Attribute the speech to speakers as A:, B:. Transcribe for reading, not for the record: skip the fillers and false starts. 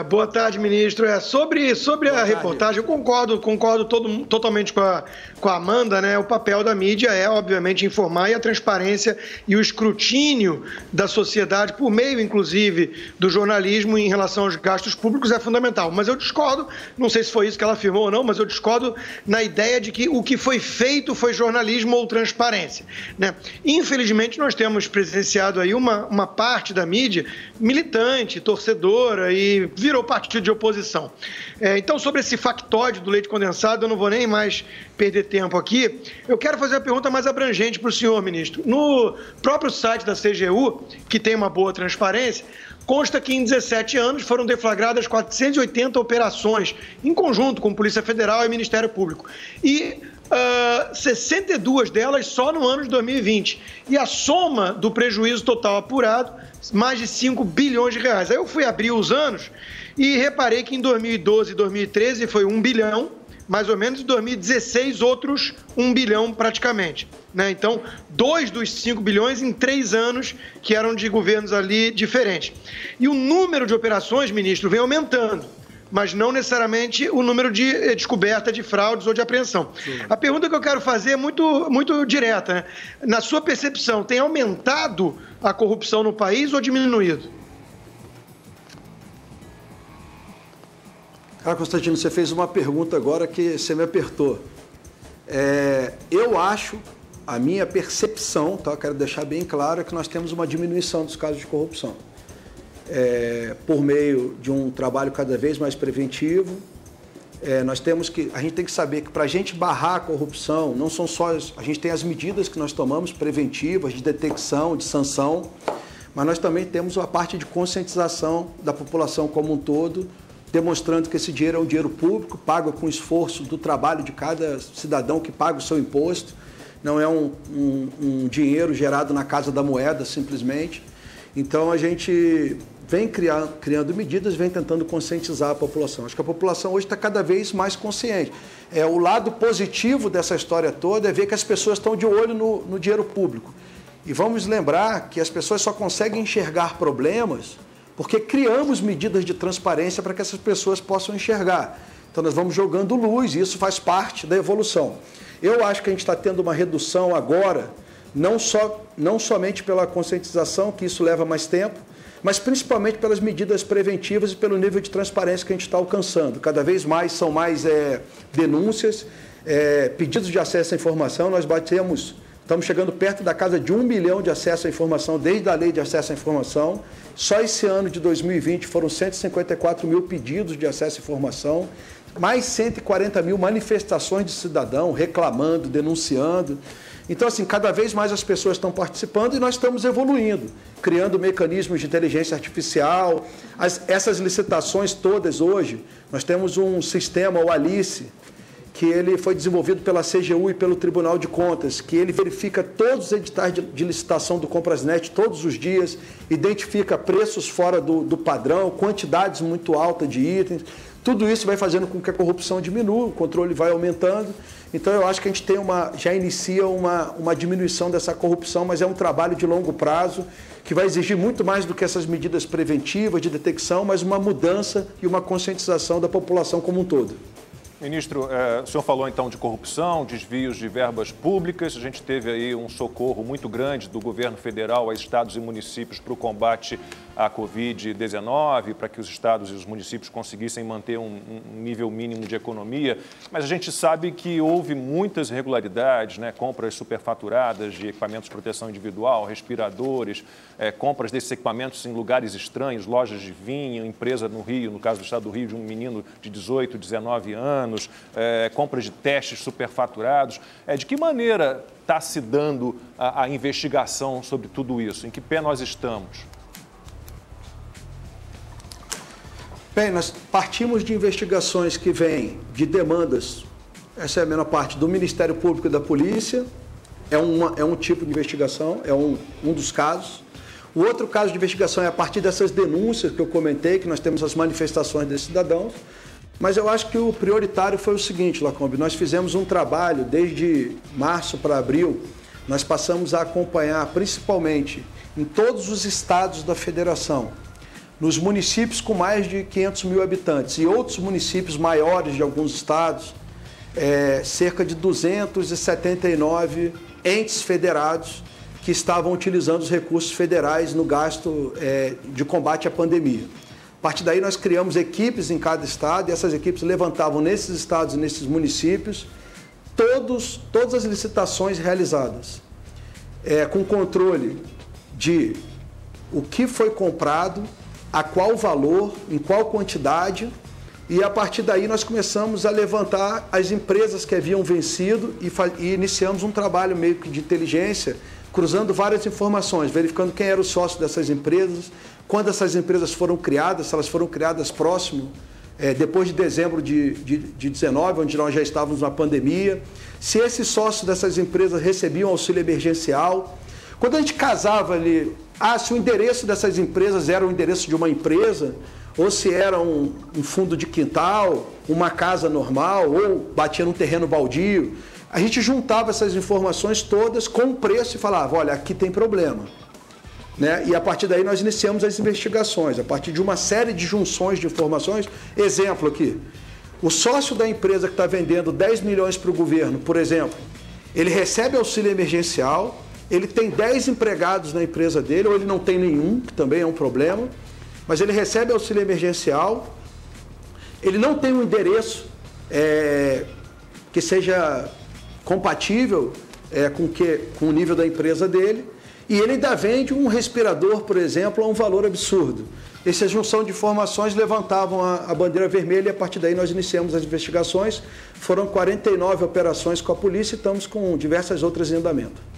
A: Boa tarde, ministro. Sobre a reportagem, eu concordo totalmente com a Amanda, né? O papel da mídia é, obviamente, informar, e a transparência e o escrutínio da sociedade, por meio, inclusive, do jornalismo em relação aos gastos públicos, é fundamental. Mas eu discordo, não sei se foi isso que ela afirmou ou não, mas eu discordo na ideia de que o que foi feito foi jornalismo ou transparência, né? Infelizmente, nós temos presenciado aí uma parte da mídia militante, torcedora e virou partido de oposição. Então, sobre esse factóide do leite condensado, eu não vou nem mais perder tempo aqui. Eu quero fazer uma pergunta mais abrangente para o senhor, ministro. No próprio site da CGU, que tem uma boa transparência, consta que em 17 anos foram deflagradas 480 operações, em conjunto com Polícia Federal e Ministério Público. E 62 delas só no ano de 2020. E a soma do prejuízo total apurado, mais de 5 bilhões de reais. Aí eu fui abrir os anos e reparei que em 2012 e 2013 foi 1 bilhão, mais ou menos, em 2016 outros 1 bilhão praticamente, né? Então, 2 dos 5 bilhões em 3 anos que eram de governos ali diferentes. E o número de operações, ministro, vem aumentando, mas não necessariamente o número de descoberta de fraudes ou de apreensão. Sim. A pergunta que eu quero fazer é muito direta, né? Na sua percepção, tem aumentado a corrupção no país ou diminuído?
B: Cara, Constantino, você fez uma pergunta agora que você me apertou. Eu acho, a minha percepção, tá? Quero deixar bem claro, é que nós temos uma diminuição dos casos de corrupção. Por meio de um trabalho cada vez mais preventivo. A gente tem que saber que para a gente barrar a corrupção, não são só... A gente tem as medidas que nós tomamos preventivas, de detecção, de sanção, mas nós também temos a parte de conscientização da população como um todo, demonstrando que esse dinheiro é um dinheiro público, pago com esforço do trabalho de cada cidadão que paga o seu imposto, não é um dinheiro gerado na casa da moeda, simplesmente. Então, a gente vem criando medidas, vem tentando conscientizar a população. Acho que a população hoje está cada vez mais consciente. O lado positivo dessa história toda é ver que as pessoas estão de olho no dinheiro público. E vamos lembrar que as pessoas só conseguem enxergar problemas porque criamos medidas de transparência para que essas pessoas possam enxergar. Então, nós vamos jogando luz e isso faz parte da evolução. Eu acho que a gente está tendo uma redução agora, não somente pela conscientização, que isso leva mais tempo, mas principalmente pelas medidas preventivas e pelo nível de transparência que a gente está alcançando. Cada vez mais são mais denúncias, pedidos de acesso à informação. Nós estamos chegando perto da casa de 1 milhão de acesso à informação, desde a lei de acesso à informação. Só esse ano de 2020 foram 154 mil pedidos de acesso à informação, mais 140 mil manifestações de cidadão reclamando, denunciando. Então, assim, cada vez mais as pessoas estão participando e nós estamos evoluindo, criando mecanismos de inteligência artificial. Essas licitações todas hoje, nós temos um sistema, o Alice, que ele foi desenvolvido pela CGU e pelo Tribunal de Contas, que ele verifica todos os editais de licitação do Comprasnet todos os dias, identifica preços fora do padrão, quantidades muito altas de itens. Tudo isso vai fazendo com que a corrupção diminua, o controle vai aumentando. Então, eu acho que a gente já inicia uma diminuição dessa corrupção, mas é um trabalho de longo prazo que vai exigir muito mais do que essas medidas preventivas de detecção, mas uma mudança e uma conscientização da população como um todo.
C: Ministro, o senhor falou então de corrupção, desvios de verbas públicas. A gente teve aí um socorro muito grande do governo federal a estados e municípios para o combate à Covid-19, para que os estados e os municípios conseguissem manter um nível mínimo de economia. Mas a gente sabe que houve muitas irregularidades, né? Compras superfaturadas de equipamentos de proteção individual, respiradores, compras desses equipamentos em lugares estranhos, lojas de vinho, empresa no Rio, no caso do estado do Rio, de um menino de 18, 19 anos, compras de testes superfaturados. De que maneira está se dando a investigação sobre tudo isso? Em que pé nós estamos?
B: Bem, nós partimos de investigações que vêm de demandas, essa é a menor parte, do Ministério Público e da Polícia, é um tipo de investigação, é um dos casos. O outro caso de investigação é a partir dessas denúncias que eu comentei, que nós temos as manifestações desses cidadãos. Mas eu acho que o prioritário foi o seguinte, Lacombe, nós fizemos um trabalho desde março para abril, nós passamos a acompanhar principalmente em todos os estados da federação, nos municípios com mais de 500 mil habitantes e outros municípios maiores de alguns estados, cerca de 279 entes federados que estavam utilizando os recursos federais no gasto de combate à pandemia. A partir daí nós criamos equipes em cada estado e essas equipes levantavam nesses estados e nesses municípios todas as licitações realizadas, com controle de o que foi comprado, a qual valor, em qual quantidade, e a partir daí nós começamos a levantar as empresas que haviam vencido e iniciamos um trabalho meio que de inteligência, cruzando várias informações, verificando quem era o sócio dessas empresas, quando essas empresas foram criadas, se elas foram criadas próximo, depois de dezembro de 19, onde nós já estávamos na pandemia, se esses sócios dessas empresas recebiam auxílio emergencial. Quando a gente casava ali, se o endereço dessas empresas era o endereço de uma empresa, ou se era um fundo de quintal, uma casa normal, ou batia num terreno baldio, a gente juntava essas informações todas com o preço e falava, olha, aqui tem problema. Né? E a partir daí nós iniciamos as investigações, a partir de uma série de junções de informações. Exemplo aqui, o sócio da empresa que está vendendo 10 milhões para o governo, por exemplo, ele recebe auxílio emergencial, ele tem 10 empregados na empresa dele, ou ele não tem nenhum, que também é um problema, mas ele recebe auxílio emergencial, ele não tem um endereço que seja compatível com o nível da empresa dele, e ele ainda vende um respirador, por exemplo, a um valor absurdo. Essa junção de informações levantavam a bandeira vermelha e a partir daí nós iniciamos as investigações. Foram 49 operações com a polícia e estamos com diversas outras em andamento.